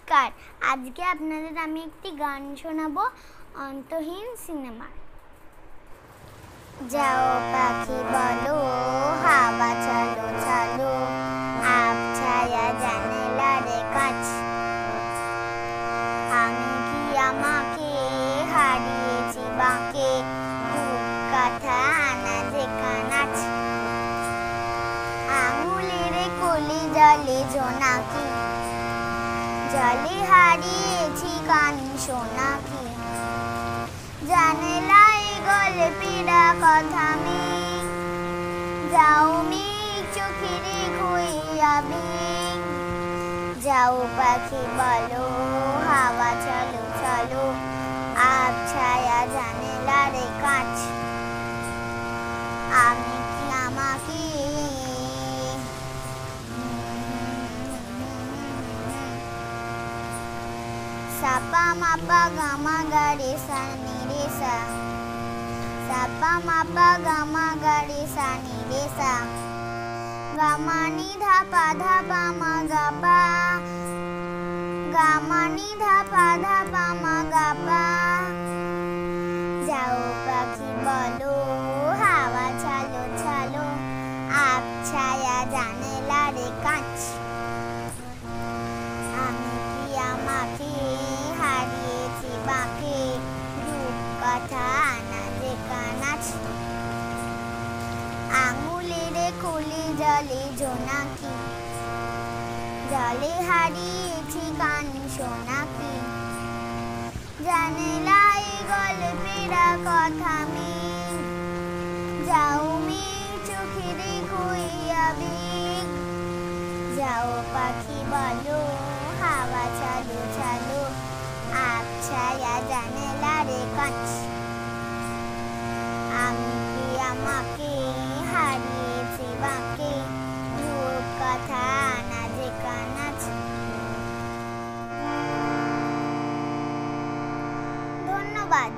নমস্কার। আজকে আপনাদের আমি একটি গান শোনাবো অন্তহীন সিনেমার। যাও পাখি বলো, হাওয়া চলো চলো, আবছায়া জানালার কাছ। আমি কি আমাকে হারিয়েছি বাঁকে, রূপকথা আনা যে কানাচ। আঙুলের কলি জলে জোনাকি, জলে হারিয়েছি কান সোনাকি। জানালায় গল্পেরা কথা মি, যাও মি চোখেরে খুইয়াবি। যাও পাখি বলো, হাওয়া চলো চলো, আবছায়া জানালার কাছ। আমি কি আমাকে সাপা মাপা গামা গারে সা নি রে সা, সাপা মাপা গামা গারে সা নি রে সা, গামা নি ধা পা মা গা পা, গামা নি ধা পা মা গা পা। যাও পাখি বলো, হাওয়া চলো চলো, আবছায়া জানালার কাছ। আমি কি আমাকে হারিয়েছি বাঁকে, রূপকথা আনা যে কানাচ। আঙুলের কলি জলে জোনাকি, জলে হারিয়েছি কান সোনাকি। জানালায় গল্পেরা কথা মি, যাও মি চোখেরে খুইয়াবি। যাও পাখি বলো, হাওয়া চলো চলো, আবছায়া জানালার কাছ। আমি কি আমাকে হারিয়েছি বাঁকে, রূপকথা আনা যে কানাচ। ধন্যবাদ।